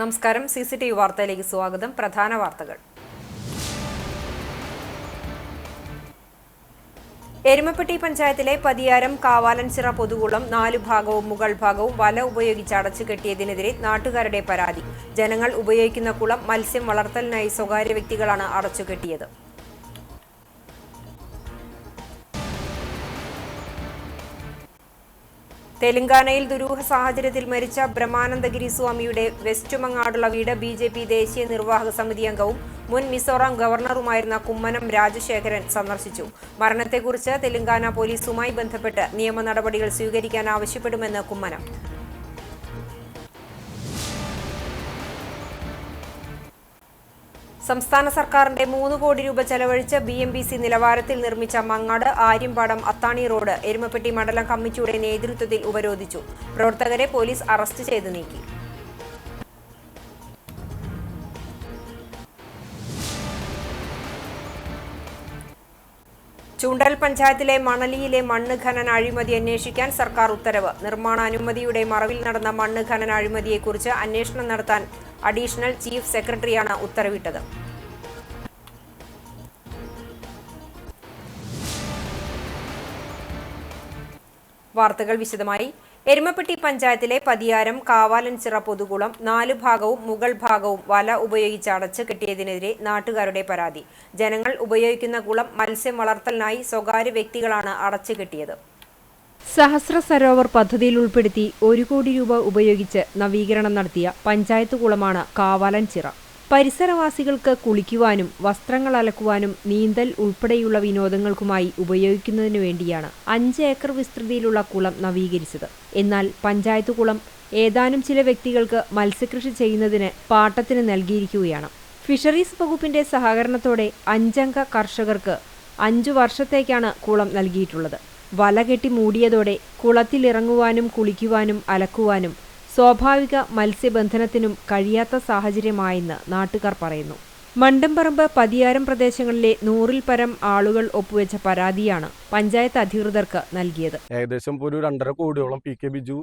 നമസ്കാരം. CCTV വാർത്തയിലേക്ക് സ്വാഗതം. പ്രധാന വാർത്തകൾ. എരുമപ്പെട്ടി പഞ്ചായത്തിലെ പതിയാരം കാവാലൻചിറ പൊതുകുളം 4 ഭാഗവും മുകൾ ഭാഗവും വല ഉപയോഗിച്ച് അടച്ചു കെട്ടിയതിനെതിരെ നാട്ടുകാരുടെ പരാതി. ജനങ്ങൾ ഉപയോഗിക്കുന്ന കുളം മത്സ്യം വളർത്തലിനായി സ്വകാര്യ വ്യക്തികളാണ് അടച്ചുകെട്ടിയത്. തെലങ്കാനയിൽ ദുരൂഹ സാഹചര്യത്തിൽ മരിച്ച ബ്രഹ്മാനന്ദഗിരി സ്വാമിയുടെ വെസ്റ്റുമങ്ങാടുള്ള വീട് BJP ദേശീയ നിർവാഹക സമിതി അംഗവും മുൻ മിസോറാം ഗവർണറുമായിരുന്ന കുമ്മനം രാജശേഖരൻ സന്ദർശിച്ചു. മരണത്തെക്കുറിച്ച് തെലങ്കാന പോലീസുമായി ബന്ധപ്പെട്ട് നിയമ നടപടികൾ സ്വീകരിക്കാൻ ആവശ്യപ്പെടുമെന്ന് കുമ്മനം. സംസ്ഥാന സർക്കാരിന്റെ 3 കോടി രൂപ ചെലവഴിച്ച് BMBC നിലവാരത്തിൽ നിർമ്മിച്ച മങ്ങാട് ആര്യമ്പാടം അത്താണി റോഡ് എരുമപ്പെട്ടി മണ്ഡലം കമ്മിറ്റിയുടെ നേതൃത്വത്തിൽ ഉപരോധിച്ചു. പ്രവർത്തകരെ പോലീസ് അറസ്റ്റ് ചെയ്ത് നീക്കി. ചൂണ്ടൽ പഞ്ചായത്തിലെ മണലിയിലെ മണ്ണ് ഖനന അഴിമതി അന്വേഷിക്കാൻ സർക്കാർ ഉത്തരവ്. നിർമ്മാണ അനുമതിയുടെ മറവിൽ നടന്ന മണ്ണ് ഖനന അഴിമതിയെക്കുറിച്ച് അന്വേഷണം നടത്താൻ അഡീഷണൽ ചീഫ് സെക്രട്ടറിയാണ് ഉത്തരവിട്ടത്. വാർത്തകൾ വിശദമായി. എരുമപ്പെട്ടി പഞ്ചായത്തിലെ പതിയാരം കാവാലൻചിറ പൊതുകുളം 4 ഭാഗവും മുകൾ ഭാഗവും വല ഉപയോഗിച്ച് അടച്ചു കെട്ടിയതിനെതിരെ നാട്ടുകാരുടെ പരാതി. ജനങ്ങൾ ഉപയോഗിക്കുന്ന കുളം മത്സ്യം വളർത്തലിനായി സ്വകാര്യ വ്യക്തികളാണ് അടച്ചു കെട്ടിയത്. സഹസ്ര സരോവർ പദ്ധതിയിൽ ഉൾപ്പെടുത്തി 1 കോടി രൂപ ഉപയോഗിച്ച് നവീകരണം നടത്തിയ പഞ്ചായത്ത് കുളമാണ് കാവാലൻചിറ. പരിസരവാസികൾക്ക് കുളിക്കുവാനും വസ്ത്രങ്ങൾ അലക്കുവാനും നീന്തൽ ഉൾപ്പെടെയുള്ള വിനോദങ്ങൾക്കുമായി ഉപയോഗിക്കുന്നതിനു വേണ്ടിയാണ് 5 ഏക്കർ വിസ്തൃതിയിലുള്ള കുളം നവീകരിച്ചത്. എന്നാൽ പഞ്ചായത്ത് കുളം ഏതാനും ചില വ്യക്തികൾക്ക് മത്സ്യകൃഷി ചെയ്യുന്നതിന് പാട്ടത്തിന് നൽകിയിരിക്കുകയാണ്. ഫിഷറീസ് വകുപ്പിന്റെ സഹകരണത്തോടെ 5 അംഗ കർഷകർക്ക് 5 വർഷത്തേക്കാണ് കുളം നൽകിയിട്ടുള്ളത്. വല കെട്ടി മൂടിയതോടെ കുളത്തിലിറങ്ങുവാനും കുളിക്കുവാനും അലക്കുവാനും സ്വാഭാവിക മത്സ്യബന്ധനത്തിനും കഴിയാത്ത സാഹചര്യമായെന്ന് നാട്ടുകാർ പറയുന്നു. മണ്ടംപറമ്പ് പതിയാരം പ്രദേശങ്ങളിലെ 100-ൽ പരം ആളുകൾ ഒപ്പുവെച്ച പരാതിയാണ് പഞ്ചായത്ത് അധികൃതർക്ക് നൽകിയത്. ഏകദേശം ഒരു 2.5 കോടിയോളം PK ബിജു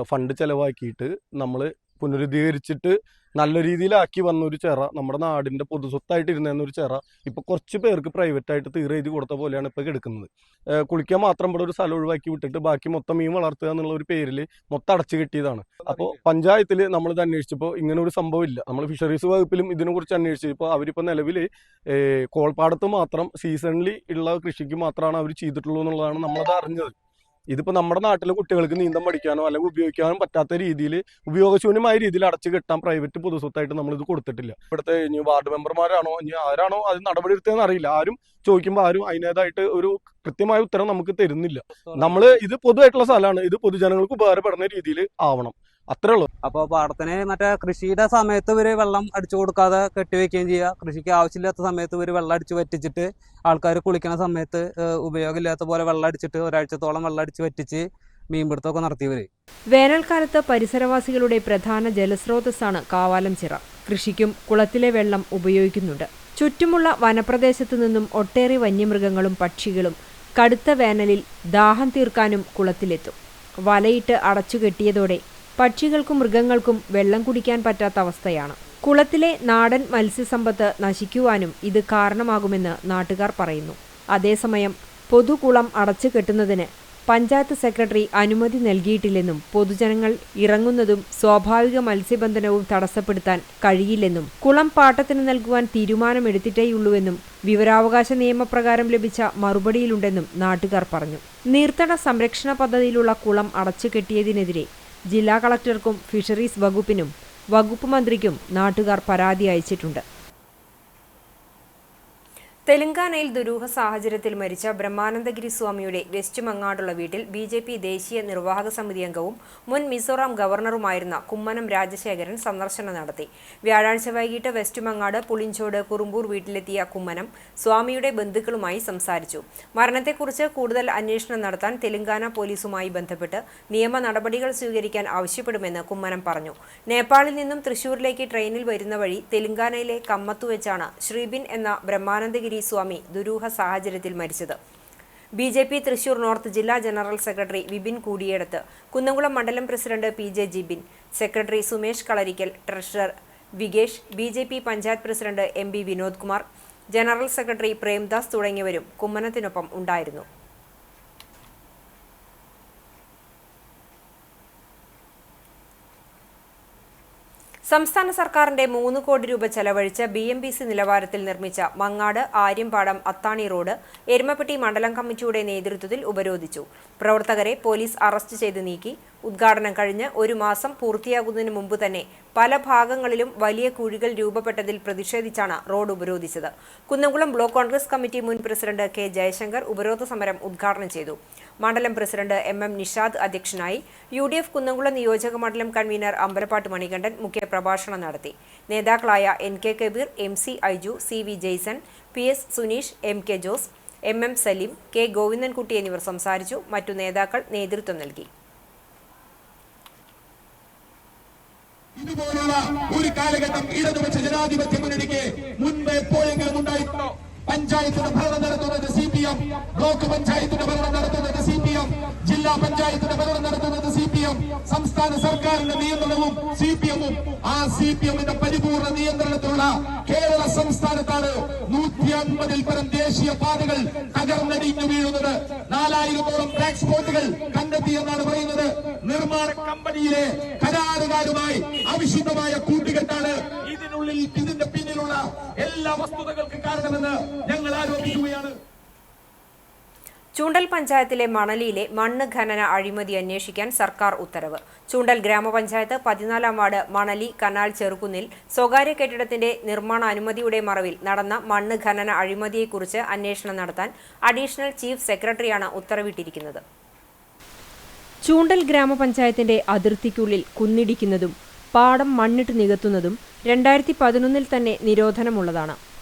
ഫണ്ട് ചെലവാക്കിയിട്ട് നമ്മൾ പുനരുദ്ധീകരിച്ചിട്ട് നല്ല രീതിയിലാക്കി വന്നൊരു ചിറ, നമ്മുടെ നാടിൻ്റെ പൊതുസ്വത്തായിട്ട് ഇരുന്നൊരു ചിറ ഇപ്പോൾ കുറച്ച് പേർക്ക് പ്രൈവറ്റായിട്ട് തീരെ എഴുതി കൊടുത്ത പോലെയാണ് ഇപ്പോൾ എടുക്കുന്നത്. കുളിക്കാൻ മാത്രം ഇവിടെ ഒരു സ്ഥലം ഒഴിവാക്കി വിട്ടിട്ട് ബാക്കി മൊത്തം മീൻ വളർത്തുക എന്നുള്ള ഒരു പേരിൽ മൊത്തം അടച്ചു കെട്ടിയതാണ്. അപ്പോൾ പഞ്ചായത്തിൽ നമ്മളിത് അന്വേഷിച്ചപ്പോൾ ഇങ്ങനെ ഒരു സംഭവം ഇല്ല. നമ്മൾ ഫിഷറീസ് വകുപ്പിലും ഇതിനെക്കുറിച്ച് അന്വേഷിച്ചപ്പോൾ അവരിപ്പോൾ നിലവിൽ കോൾപ്പാടത്ത് മാത്രം സീസണിൽ ഉള്ള കൃഷിക്ക് മാത്രമാണ് അവർ ചെയ്തിട്ടുള്ളൂ എന്നുള്ളതാണ് നമ്മളത് അറിഞ്ഞത്. ഇതിപ്പോൾ നമ്മുടെ നാട്ടിലെ കുട്ടികൾക്ക് നീന്തം പഠിക്കാനോ അല്ലെങ്കിൽ ഉപയോഗിക്കാനോ പറ്റാത്ത രീതിയിൽ ഉപയോഗശൂന്യമായ രീതിയിൽ അടച്ചു കെട്ടാൻ പ്രൈവറ്റ് പൊതുസ്വത്തായിട്ട് നമ്മളിത് കൊടുത്തിട്ടില്ല. ഇവിടുത്തെ ഇനി വാർഡ് മെമ്പർമാരാണോ ഇനി ആരാണോ അത് നടപടി എടുത്തതെന്ന് അറിയില്ല. ആരും ചോദിക്കുമ്പോൾ ആരും അതിനേതായിട്ട് ഒരു കൃത്യമായ ഉത്തരം നമുക്ക് തരുന്നില്ല. നമ്മൾ ഇത് പൊതുവായിട്ടുള്ള സ്ഥലമാണ്, ഇത് പൊതുജനങ്ങൾക്ക് ഉപകാരപ്പെടുന്ന രീതിയിൽ ആവണം, അത്രേ ഉള്ളൂ. അപ്പോൾ പാടത്തിന് മറ്റേ കൃഷിയുടെ സമയത്ത് ഇവര് വെള്ളം അടിച്ചു കൊടുക്കാതെ കെട്ടിവെക്കുകയും ചെയ്യുക. കൃഷിക്ക് ആവശ്യമില്ലാത്ത സമയത്ത് ഇവര് വെള്ളം അടിച്ച് വറ്റിച്ചിട്ട് ആൾക്കാർ കുളിക്കുന്ന സമയത്ത് ഉപയോഗമില്ലാത്ത പോലെ വെള്ളം അടിച്ചിട്ട് ഒരാഴ്ചത്തോളം വെള്ളം അടിച്ച് വറ്റിച്ച് മീൻപിടുത്തമൊക്കെ നടത്തിയവര്. വേനൽക്കാലത്ത് പരിസരവാസികളുടെ പ്രധാന ജലസ്രോതസ്സാണ് കാവാലൻചിറ. കൃഷിക്കും കുളത്തിലെ വെള്ളം ഉപയോഗിക്കുന്നുണ്ട്. ചുറ്റുമുള്ള വനപ്രദേശത്തു നിന്നും ഒട്ടേറെ വന്യമൃഗങ്ങളും പക്ഷികളും കടുത്ത വേനലിൽ ദാഹം തീർക്കാനും കുളത്തിലെത്തും. വലയിട്ട് അടച്ചുകെട്ടിയതോടെ പക്ഷികൾക്കും മൃഗങ്ങൾക്കും വെള്ളം കുടിക്കാൻ പറ്റാത്ത അവസ്ഥയാണ്. കുളത്തിലെ നാടൻ മത്സ്യസമ്പത്ത് നശിക്കുവാനും ഇത് കാരണമാകുമെന്ന് നാട്ടുകാർ പറയുന്നു. അതേസമയം പൊതുകുളം അടച്ചു കെട്ടുന്നതിന് പഞ്ചായത്ത് സെക്രട്ടറി അനുമതി നൽകിയിട്ടില്ലെന്നും പൊതുജനങ്ങൾ ഇറങ്ങുന്നതും സ്വാഭാവിക മത്സ്യബന്ധനവും തടസ്സപ്പെടുത്താൻ കഴിയില്ലെന്നും കുളം പാട്ടത്തിന് നൽകുവാൻ തീരുമാനമെടുത്തിട്ടേയുള്ളൂവെന്നും വിവരാവകാശ നിയമപ്രകാരം ലഭിച്ച മറുപടിയിലുണ്ടെന്നും നാട്ടുകാർ പറഞ്ഞു. നീർത്തട സംരക്ഷണ പദ്ധതിയിലുള്ള കുളം അടച്ചുകെട്ടിയതിനെതിരെ ജില്ലാ കളക്ടർക്കും ഫിഷറീസ് വകുപ്പിനും വകുപ്പ് മന്ത്രിക്കും നാട്ടുകാർ പരാതി അയച്ചിട്ടുണ്ട്. തെലങ്കാനയിൽ ദുരൂഹ സാഹചര്യത്തിൽ മരിച്ച ബ്രഹ്മാനന്ദഗിരി സ്വാമിയുടെ വെസ്റ്റുമങ്ങാടുള്ള വീട്ടിൽ BJP ദേശീയ നിർവാഹക സമിതി അംഗവും മുൻ മിസോറാം ഗവർണറുമായിരുന്ന കുമ്മനം രാജശേഖരൻ സന്ദർശനം നടത്തി. വ്യാഴാഴ്ച വൈകിട്ട് വെസ്റ്റുമങ്ങാട് പുളിഞ്ചോട് കുറുമ്പൂർ വീട്ടിലെത്തിയ കുമ്മനം സ്വാമിയുടെ ബന്ധുക്കളുമായി സംസാരിച്ചു. മരണത്തെക്കുറിച്ച് കൂടുതൽ അന്വേഷണം നടത്താൻ തെലങ്കാന പോലീസുമായി ബന്ധപ്പെട്ട് നിയമ നടപടികൾ സ്വീകരിക്കാൻ ആവശ്യപ്പെടുമെന്ന് കുമ്മനം പറഞ്ഞു. നേപ്പാളിൽ നിന്നും തൃശൂരിലേക്ക് ട്രെയിനിൽ വരുന്ന വഴി തെലങ്കാനയിലെ കമ്മത്തു വെച്ചാണ് ശ്രീബിൻ എന്ന ബ്രഹ്മാനന്ദഗിരി സ്വാമി ദുരൂഹ സാഹചര്യത്തിൽ മരിച്ചത്. BJP തൃശൂർ നോർത്ത് ജില്ലാ ജനറൽ സെക്രട്ടറി വിപിൻ കൂടിയേടത്ത്, കുന്നംകുളം മണ്ഡലം president PJ Jibin, secretary Sumesh Kalarikkal, treasurer Vikesh, BJP panchayat president MB Vinod Kumar, general secretary Premdas തുടങ്ങിയവരും കുമ്മനത്തിനൊപ്പം ഉണ്ടായിരുന്നു. സംസ്ഥാന സർക്കാരിന്റെ 3 കോടി രൂപ ചെലവഴിച്ച് BMBC നിലവാരത്തിൽ നിർമ്മിച്ച മങ്ങാട് ആര്യമ്പാടം അത്താണി റോഡ് എരുമപ്പെട്ടി മണ്ഡലം കമ്മിറ്റിയുടെ നേതൃത്വത്തിൽ ഉപരോധിച്ചു. പ്രവർത്തകരെ പോലീസ് അറസ്റ്റ് ചെയ്ത് നീക്കി. ഉദ്ഘാടനം കഴിഞ്ഞ് 1 മാസം പൂർത്തിയാകുന്നതിന് മുമ്പ് തന്നെ പല ഭാഗങ്ങളിലും വലിയ കുഴികൾ രൂപപ്പെട്ടതിൽ പ്രതിഷേധിച്ചാണ് റോഡ് ഉപരോധിച്ചത്. കുന്നംകുളം ബ്ലോക്ക് കോൺഗ്രസ് കമ്മിറ്റി മുൻ പ്രസിഡന്റ് K ജയശങ്കർ ഉപരോധ സമരം ഉദ്ഘാടനം ചെയ്തു. മണ്ഡലം പ്രസിഡന്റ് MM നിഷാദ് അധ്യക്ഷനായി. UDF കുന്നംകുളം നിയോജക മണ്ഡലം കൺവീനർ അമ്പലപ്പാട്ട് മണികണ്ഠൻ മുഖ്യപ്രഭാഷണം നടത്തി. നേതാക്കളായ NK Kabir, MC Aiju, CV Jaison, PS Suneesh, MK Jose, MM Saleem, K Govindankutty എന്നിവർ സംസാരിച്ചു. മറ്റു നേതാക്കൾ നേതൃത്വം നൽകി. ഇതുപോലുള്ള ഒരു കാലഘട്ടം ഇടതുപക്ഷ ജനാധിപത്യ മുന്നണിക്ക് മുൻപ് എപ്പോഴെങ്കിലും ഉണ്ടായിട്ടുണ്ടോ? പഞ്ചായത്തിന്റെ ഭരണം നടത്തുന്നത് CPM, ബ്ലോക്ക് പഞ്ചായത്തിന്റെ ഭരണം നടത്തുന്നത് CPM, ജില്ലാ പഞ്ചായത്തിന്റെ ഭരണം നടത്തുന്നത് CPM, സംസ്ഥാന സർക്കാരിന്റെ നിയന്ത്രണവും CPM-ഉം. ആ CPM-ന്റെ പരിപൂർണ നിയന്ത്രണത്തിലുള്ള കേരള സംസ്ഥാനത്താണ് 150-ൽ പരം ദേശീയ പാതകൾ തകർന്നടിഞ്ഞു വീഴുന്നത്. 4000-ഓളം ബ്ലാക്ക് സ്പോട്ടുകൾ കണ്ടെത്തിയെന്നാണ് പറയുന്നത്. നിർമ്മാണ കമ്പനിയിലെ കരാറുകാരുമായി അവിശുദ്ധമായ കൂട്ടുകെട്ടാണ് ഇതിന്റെ പിന്നിലുള്ള എല്ലാ വസ്തുതകൾക്കും കാരണമെന്ന് ഞങ്ങൾ ആരോപിക്കുകയാണ്. ചൂണ്ടൽ പഞ്ചായത്തിലെ മണലിയിലെ മണ്ണ് ഖനന അഴിമതി അന്വേഷിക്കാൻ സർക്കാർ ഉത്തരവ്. ചൂണ്ടൽ ഗ്രാമപഞ്ചായത്ത് 14-ാം വാർഡ് മണലി കനാൽ ചെറുകുന്നിൽ സ്വകാര്യ കെട്ടിടത്തിന്റെ നിർമ്മാണ അനുമതിയുടെ മറവിൽ നടന്ന മണ്ണ് ഖനന അഴിമതിയെക്കുറിച്ച് അന്വേഷണം നടത്താൻ അഡീഷണൽ ചീഫ് സെക്രട്ടറിയാണ് ഉത്തരവിട്ടിരിക്കുന്നത്. ചൂണ്ടൽ ഗ്രാമപഞ്ചായത്തിന്റെ അതിർത്തിക്കുള്ളിൽ കുന്നിടിക്കുന്നതും പാടം മണ്ണിട്ട് നികത്തുന്നതും 2011-ൽ തന്നെ നിരോധനമുള്ളതാണ്.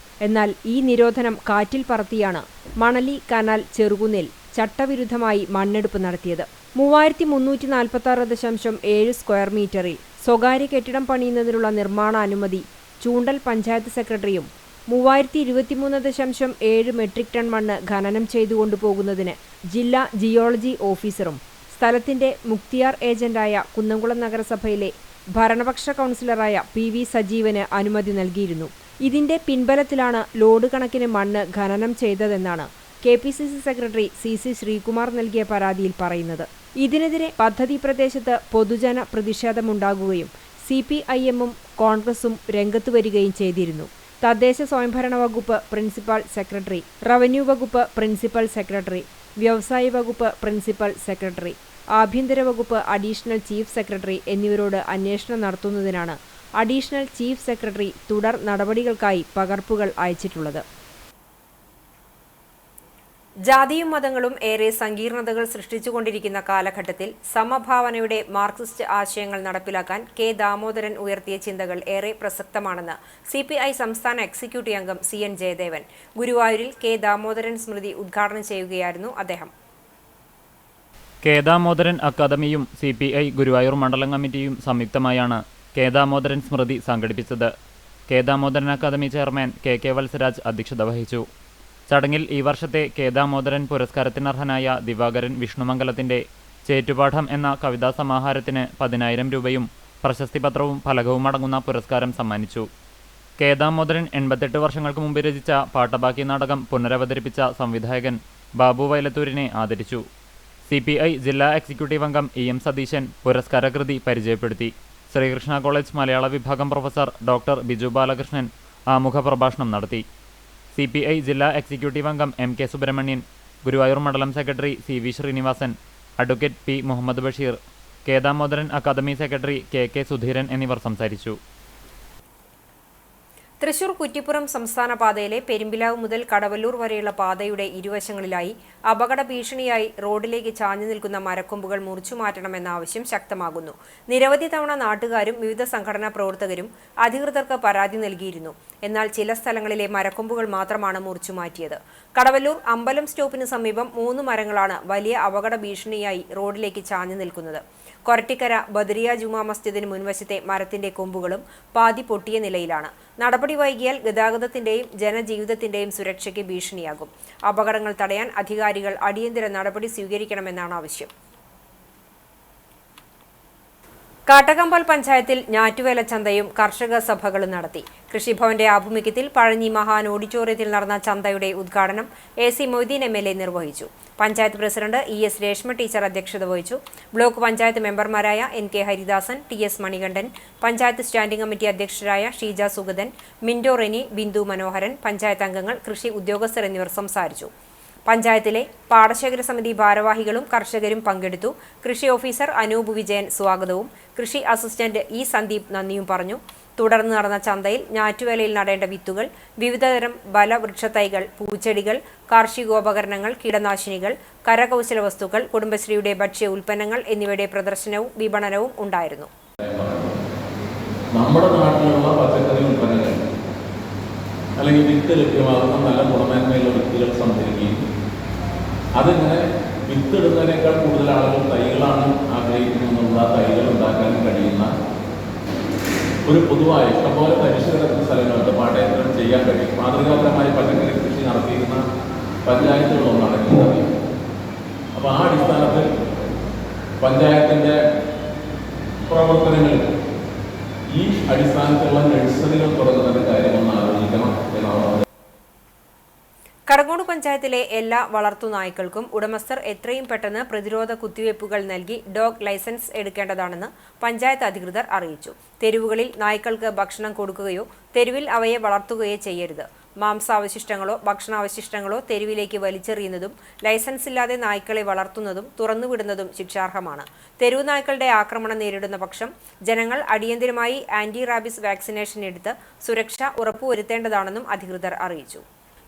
എന്നാൽ ഈ നിരോധനം കാറ്റിൽ പറത്തിയാണ് മണലി കനാൽ ചെറുകുന്നിൽ ചട്ടവിരുദ്ധമായി മണ്ണെടുപ്പ് നടത്തിയത്. 3346.7 സ്ക്വയർ മീറ്ററിൽ സ്വകാര്യ കെട്ടിടം പണിയുന്നതിനുള്ള നിർമ്മാണ അനുമതി ചൂണ്ടൽ പഞ്ചായത്ത് സെക്രട്ടറിയും 3023.7 മെട്രിക് ടൺ മണ്ണ് ഖനനം ചെയ്തുകൊണ്ടുപോകുന്നതിന് ജില്ലാ ജിയോളജി ഓഫീസറും സ്ഥലത്തിന്റെ മുക്തിയാർ ഏജന്റായ കുന്നംകുളം നഗരസഭയിലെ ഭരണപക്ഷ കൗൺസിലറായ PV സജീവന് അനുമതി നൽകിയിരുന്നു. ഇതിന്റെ പിൻബലത്തിലാണ് ലോഡ് കണക്കിന് മണ്ണ് ഖനനം ചെയ്തതെന്നാണ് KPCC സെക്രട്ടറി CC ശ്രീകുമാർ നൽകിയ പരാതിയിൽ പറയുന്നത്. ഇതിനെതിരെ പദ്ധതി പ്രദേശത്ത് പൊതുജന പ്രതിഷേധമുണ്ടാകുകയും CPIM-ഉം കോൺഗ്രസും രംഗത്തു വരികയും ചെയ്തിരുന്നു. തദ്ദേശ സ്വയംഭരണ വകുപ്പ് പ്രിൻസിപ്പൽ സെക്രട്ടറി, റവന്യൂ വകുപ്പ് പ്രിൻസിപ്പൽ സെക്രട്ടറി, വ്യവസായ വകുപ്പ് പ്രിൻസിപ്പൽ സെക്രട്ടറി, ആഭ്യന്തര വകുപ്പ് അഡീഷണൽ ചീഫ് സെക്രട്ടറി എന്നിവരോട് അന്വേഷണം നടത്തുന്നതിനാണ് അഡീഷണൽ ചീഫ് സെക്രട്ടറി തുടർ നടപടികൾക്കായി പകർപ്പുകൾ അയച്ചിട്ടുള്ളത്. ജാതിയും മതങ്ങളും ഏറെ സങ്കീർണതകൾ സൃഷ്ടിച്ചുകൊണ്ടിരിക്കുന്ന കാലഘട്ടത്തിൽ സമഭാവനയുടെ മാർക്സിസ്റ്റ് ആശയങ്ങൾ നടപ്പിലാക്കാൻ K ദാമോദരൻ ഉയർത്തിയ ചിന്തകൾ ഏറെ പ്രസക്തമാണെന്ന് CPI സംസ്ഥാന എക്സിക്യൂട്ടീവ് അംഗം CN ജയദേവൻ. ഗുരുവായൂരിൽ K ദാമോദരൻ സ്മൃതി ഉദ്ഘാടനം ചെയ്യുകയായിരുന്നു അദ്ദേഹം. K ദാമോദരൻ അക്കാദമിയും CPI ഗുരുവായൂർ മണ്ഡലം കമ്മിറ്റിയും സംയുക്തമായാണ് K ദാമോദരൻ സ്മൃതി സംഘടിപ്പിച്ചത്. K Damodaran academy chairman KK Valsaraj അധ്യക്ഷത വഹിച്ചു. ചടങ്ങിൽ ഈ വർഷത്തെ K ദാമോദരൻ പുരസ്കാരത്തിനർഹനായ ദിവാകരൻ വിഷ്ണുമംഗലത്തിന്റെ ചേറ്റുപാഠം എന്ന കവിതാ സമാഹാരത്തിന് 10,000 രൂപയും പ്രശസ്തിപത്രവും ഫലകവും അടങ്ങുന്ന പുരസ്കാരം സമ്മാനിച്ചു. K ദാമോദരൻ 88 വർഷങ്ങൾക്ക് മുമ്പ് രചിച്ച പാട്ടബാക്കി നാടകം പുനരവതരിപ്പിച്ച സംവിധായകൻ ബാബു വയലത്തൂരിനെ ആദരിച്ചു. CPI ജില്ലാ എക്സിക്യൂട്ടീവ് അംഗം EM സതീശൻ പുരസ്കാരകൃതി പരിചയപ്പെടുത്തി. ശ്രീകൃഷ്ണ കോളേജ് മലയാള വിഭാഗം പ്രൊഫസർ ഡോക്ടർ ബിജു ബാലകൃഷ്ണൻ ആമുഖ പ്രഭാഷണം നടത്തി. CPI ജില്ലാ എക്സിക്യൂട്ടീവ് അംഗം MK സുബ്രഹ്മണ്യൻ, ഗുരുവായൂർ മണ്ഡലം secretary CV Sreenivasan, advocate P Muhammad Basheer, K Damodaran academy secretary KK Sudheeran എന്നിവർ സംസാരിച്ചു. തൃശൂർ കുറ്റിപ്പുറം സംസ്ഥാന പാതയിലെ പെരുമ്പിലാവ് മുതൽ കടവല്ലൂർ വരെയുള്ള പാതയുടെ ഇരുവശങ്ങളിലായി അപകട ഭീഷണിയായി റോഡിലേക്ക് ചാഞ്ഞു നിൽക്കുന്ന മരക്കൊമ്പുകൾ മുറിച്ചുമാറ്റണമെന്ന ആവശ്യം ശക്തമാകുന്നു. നിരവധി തവണ നാട്ടുകാരും വിവിധ സംഘടനാ പ്രവർത്തകരും അധികൃതർക്ക് പരാതി നൽകിയിരുന്നു. എന്നാൽ ചില സ്ഥലങ്ങളിലെ മരക്കൊമ്പുകൾ മാത്രമാണ് മുറിച്ചുമാറ്റിയത്. കടവല്ലൂർ അമ്പലം സ്റ്റോപ്പിന് സമീപം 3 മരങ്ങളാണ് വലിയ അപകട ഭീഷണിയായി റോഡിലേക്ക് ചാഞ്ഞു നിൽക്കുന്നത്. കൊരട്ടിക്കര ബദരിയ ജുമാ മസ്ജിദിന് മുൻവശത്തെ മരത്തിന്റെ കൊമ്പുകളും പാതി പൊട്ടിയ നിലയിലാണ്. നടപടി വൈകിയാൽ ഗതാഗതത്തിന്റെയും ജനജീവിതത്തിന്റെയും സുരക്ഷയ്ക്ക് ഭീഷണിയാകും. അപകടങ്ങൾ തടയാൻ അധികാരികൾ അടിയന്തര നടപടി സ്വീകരിക്കണമെന്നാണ് ആവശ്യം. കാട്ടകമ്പൽ പഞ്ചായത്തിൽ ഞാറ്റുവേല ചന്തയും കർഷക സഭകളും നടത്തി. കൃഷിഭവന്റെ ആഭിമുഖ്യത്തിൽ പഴഞ്ഞി മഹാൻ ഓഡിറ്റോറിയത്തിൽ നടന്ന ചന്തയുടെ ഉദ്ഘാടനം AC മൊയ്തീൻ MLA നിർവഹിച്ചു. Panchayat president ES Reshma teacher അധ്യക്ഷത വഹിച്ചു. ബ്ലോക്ക് പഞ്ചായത്ത് മെമ്പർമാരായ NK Haridasan, TS Manikandan, panchayat standing committee അധ്യക്ഷരായ ഷീജ സുഗതൻ, മിൻഡോ റെനി, ബിന്ദു മനോഹരൻ, പഞ്ചായത്ത് അംഗങ്ങൾ, കൃഷി ഉദ്യോഗസ്ഥർ എന്നിവർ സംസാരിച്ചു. പഞ്ചായത്തിലെ പാടശേഖര സമിതി ഭാരവാഹികളും കർഷകരും പങ്കെടുത്തു. കൃഷി ഓഫീസർ അനൂപ് വിജയൻ സ്വാഗതവും കൃഷി അസിസ്റ്റന്റ് E സന്ദീപ് നന്ദിയും പറഞ്ഞു. തുടർന്ന് നടന്ന ചന്തയിൽ ഞാറ്റുവേലയിൽ നടേണ്ട വിത്തുകൾ, വിവിധതരം ബലവൃക്ഷത്തൈകൾ, പൂച്ചെടികൾ, കാർഷികോപകരണങ്ങൾ, കീടനാശിനികൾ, കരകൗശല വസ്തുക്കൾ, കുടുംബശ്രീയുടെ ഭക്ഷ്യ ഉൽപ്പന്നങ്ങൾ എന്നിവയുടെ പ്രദർശനവും വിപണനവും ഉണ്ടായിരുന്നു. നമ്മുടെ നാട്ടിലുള്ള പച്ചക്കറി ഉൽപ്പന്നങ്ങൾ അല്ലെങ്കിൽ വിത്ത് ലഭ്യമാകുന്ന നല്ല ഗുണമേന്മയുള്ള വിത്തുകൾ സംഭരിക്കുകയും അതിങ്ങനെ വിത്തിടുന്നതിനേക്കാൾ കൂടുതൽ ആളുകൾ തൈകളാണ് ആഗ്രഹിക്കുന്നതെന്നുള്ള തൈകൾ ഉണ്ടാക്കാൻ കഴിയുന്ന ഒരു പൊതുവായ ഇഷ്ടംപോലെ തരിശു കിടക്കുന്ന സ്ഥലങ്ങളുണ്ട്. പാട്ടയന്ത്രം ചെയ്യാൻ കഴിയും. മാതൃകാപരമായ പച്ചക്കറി കൃഷി നടത്തിയിരുന്ന പഞ്ചായത്തുകളൊന്നാണ് കേരളം. അപ്പോൾ ആ അടിസ്ഥാനത്തിൽ പഞ്ചായത്തിൻ്റെ പ്രവർത്തനങ്ങളിൽ ഈ അടിസ്ഥാനത്തിലുള്ള നഴ്സറികൾ തുടങ്ങുന്നതിന്റെ കാര്യമൊന്ന് ആലോചിക്കണം എന്നാണ്. കടങ്ങോട് പഞ്ചായത്തിലെ എല്ലാ വളർത്തുനായ്ക്കൾക്കും ഉടമസ്ഥർ എത്രയും പെട്ടെന്ന് പ്രതിരോധ കുത്തിവയ്പ്പുകൾ നൽകി ഡോഗ് ലൈസൻസ് എടുക്കേണ്ടതാണെന്ന് പഞ്ചായത്ത് അധികൃതർ അറിയിച്ചു. തെരുവുകളിൽ നായ്ക്കൾക്ക് ഭക്ഷണം കൊടുക്കുകയോ തെരുവിൽ അവയെ വളർത്തുകയോ ചെയ്യരുത്. മാംസാവശിഷ്ടങ്ങളോ ഭക്ഷണാവശിഷ്ടങ്ങളോ തെരുവിലേക്ക് വലിച്ചെറിയുന്നതും ലൈസൻസ് ഇല്ലാതെ നായ്ക്കളെ വളർത്തുന്നതും തുറന്നുവിടുന്നതും ശിക്ഷാർഹമാണ്. തെരുവു നായ്ക്കളുടെ ആക്രമണം നേരിടുന്ന പക്ഷം ജനങ്ങൾ അടിയന്തരമായി ആന്റി റാബിസ് വാക്സിനേഷൻ എടുത്ത് സുരക്ഷ ഉറപ്പുവരുത്തേണ്ടതാണെന്നും അധികൃതർ അറിയിച്ചു.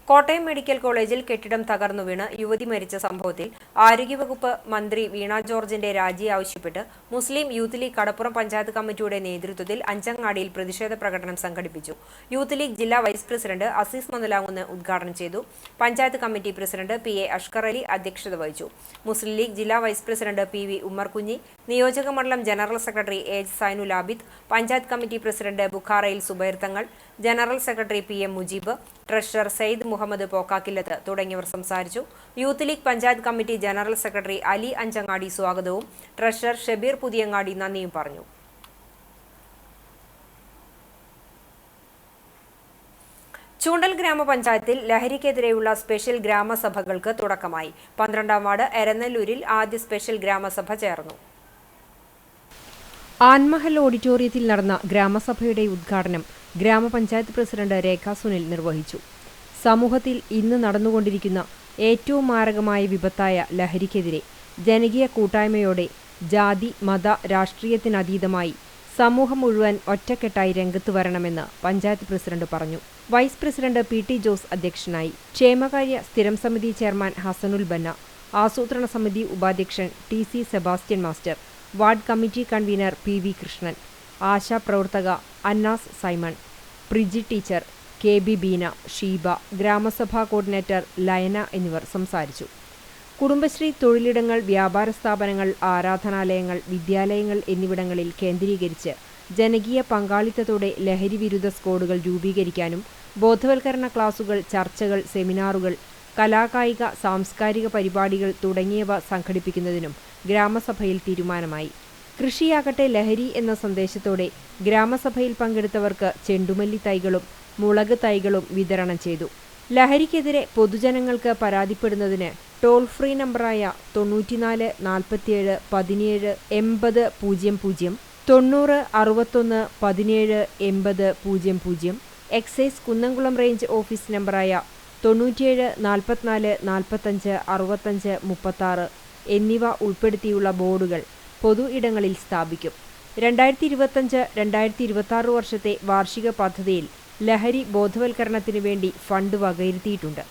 കോട്ടയം മെഡിക്കൽ കോളേജിൽ കെട്ടിടം തകർന്നു വീണ് യുവതി മരിച്ച സംഭവത്തിൽ ആരോഗ്യവകുപ്പ് മന്ത്രി വീണ ജോർജിന്റെ രാജി ആവശ്യപ്പെട്ട് Muslim Youth League Kadappuram panchayat കമ്മിറ്റിയുടെ നേതൃത്വത്തിൽ അഞ്ചങ്ങാടിയിൽ പ്രതിഷേധ പ്രകടനം സംഘടിപ്പിച്ചു. യൂത്ത് ലീഗ് ജില്ലാ വൈസ് പ്രസിഡന്റ് അസീസ് മന്ദലാകുന്ന് ഉദ്ഘാടനം ചെയ്തു. Panchayat committee president PA Ashkar Ali അധ്യക്ഷത വഹിച്ചു. മുസ്ലിം ലീഗ് ജില്ലാ വൈസ് പ്രസിഡന്റ് PV ഉമ്മർകുഞ്ഞി, നിയോജക മണ്ഡലം general secretary AH Zainul Abid, panchayat committee president ബുഖാറയിൽ Zubair Thangal, general secretary PM Mujeeb, treasurer Sayyid Muhammad Pokkakkillath തുടങ്ങിയവർ സംസാരിച്ചു. Youth League panchayat committee general secretary Ali Anchangadi സ്വാഗതവും ട്രഷറർ ഷബീർ പുതിയങ്ങാടി നന്ദിയും പറഞ്ഞു. ചൂണ്ടൽ ഗ്രാമപഞ്ചായത്തിൽ ലഹരിക്കെതിരെയുള്ള സ്പെഷ്യൽ ഗ്രാമസഭകൾക്ക് തുടക്കമായി. 12ാം വാർഡ് എരനല്ലൂരിൽ ആദ്യ സ്പെഷ്യൽ ഗ്രാമസഭ ചേർന്നു. ആൻമഹൽ ഓഡിറ്റോറിയത്തിൽ നടന്ന ഗ്രാമസഭയുടെ ഉദ്ഘാടനം ഗ്രാമപഞ്ചായത്ത് പ്രസിഡന്റ് രേഖ സുനിൽ നിർവഹിച്ചു. സമൂഹത്തിൽ ഇന്ന് നടന്നുകൊണ്ടിരിക്കുന്ന ഏറ്റവും മാരകമായ വിപത്തായ ലഹരിക്കെതിരെ ജനകീയ കൂട്ടായ്മയോടെ ജാതി മത രാഷ്ട്രീയത്തിനതീതമായി സമൂഹം മുഴുവൻ ഒറ്റക്കെട്ടായി രംഗത്ത് വരണമെന്ന് പഞ്ചായത്ത് പ്രസിഡന്റ് പറഞ്ഞു. വൈസ് പ്രസിഡന്റ് PT ജോസ് അധ്യക്ഷനായി. ക്ഷേമകാര്യ സ്ഥിരം സമിതി ചെയർമാൻ ഹസനുൽ ബന്ന, ആസൂത്രണ സമിതി ഉപാധ്യക്ഷൻ TC Sebastian master, ward committee convener PV Krishnan, ആശാപ്രവർത്തക അന്നാസ് സൈമൺ, പ്രിജി ടീച്ചർ, KB ബീന, ഷീബ, ഗ്രാമസഭാ കോർഡിനേറ്റർ ലയന എന്നിവർ സംസാരിച്ചു. കുടുംബശ്രീ തൊഴിലിടങ്ങൾ, വ്യാപാര സ്ഥാപനങ്ങൾ, ആരാധനാലയങ്ങൾ, വിദ്യാലയങ്ങൾ എന്നിവിടങ്ങളിൽ കേന്ദ്രീകരിച്ച് ജനകീയ പങ്കാളിത്തത്തോടെ ലഹരി വിരുദ്ധ സ്ക്വാഡുകൾ രൂപീകരിക്കാനും ബോധവൽക്കരണ ക്ലാസുകൾ, ചർച്ചകൾ, സെമിനാറുകൾ, കലാകായിക സാംസ്കാരിക പരിപാടികൾ തുടങ്ങിയവ സംഘടിപ്പിക്കുന്നതിനും ഗ്രാമസഭയിൽ തീരുമാനമായി. കൃഷിയാകട്ടെ ലഹരി എന്ന സന്ദേശത്തോടെ ഗ്രാമസഭയിൽ പങ്കെടുത്തവർക്ക് ചെണ്ടുമല്ലി തൈകളും മുളക് തൈകളും വിതരണം ചെയ്തു. ലഹരിക്കെതിരെ പൊതുജനങ്ങൾക്ക് പരാതിപ്പെടുന്നതിന് ടോൾ ഫ്രീ നമ്പറായ 94 47 17 80 00, 90 61 17 80 00, എക്സൈസ് കുന്നംകുളം റേഞ്ച് ഓഫീസ് നമ്പറായ 97 44 45 65 36 എന്നിവ ഉൾപ്പെടുത്തിയുള്ള ബോർഡുകൾ പൊതു ഇടങ്ങളിൽ സ്ഥാപിക്കും. 2025-2026 വർഷത്തെ വാർഷിക പദ്ധതിയിൽ ലഹരി ബോധവൽക്കരണത്തിനു വേണ്ടി ഫണ്ട് വകയിരുത്തിയിട്ടുണ്ട്.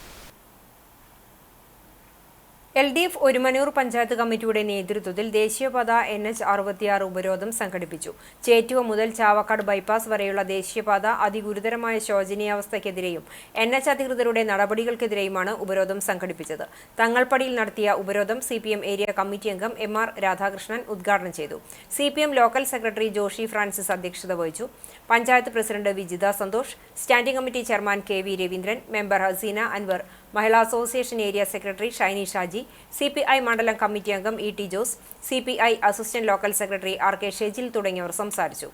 LDF ഒരുമനൂർ പഞ്ചായത്ത് കമ്മിറ്റിയുടെ നേതൃത്വത്തിൽ ദേശീയപാത NH 66 ഉപരോധം സംഘടിപ്പിച്ചു. ചേറ്റുവ മുതൽ ചാവക്കാട് ബൈപ്പാസ് വരെയുള്ള ദേശീയപാത അതിഗുരുതരമായ ശോചനീയാവസ്ഥയ്ക്കെതിരെയും NH അധികൃതരുടെ നടപടികൾക്കെതിരെയുമാണ് ഉപരോധം സംഘടിപ്പിച്ചത്. തങ്ങൾപ്പടിയിൽ നടത്തിയ ഉപരോധം CPM ഏരിയ കമ്മിറ്റി അംഗം MR രാധാകൃഷ്ണൻ ഉദ്ഘാടനം ചെയ്തു. CPM local secretary Joshi Francis അധ്യക്ഷത വഹിച്ചു. Panchayat president Vijitha Santhosh, standing committee chairman KV Raveendran, member Haseena Anvar, മഹിളാ association area secretary Shiny Shaji, CPI മണ്ഡലം കമ്മിറ്റി അംഗം E.T. Jose, CPI assistant local secretary R.K. Shejil തുടങ്ങിയവർ സംസാരിച്ചു.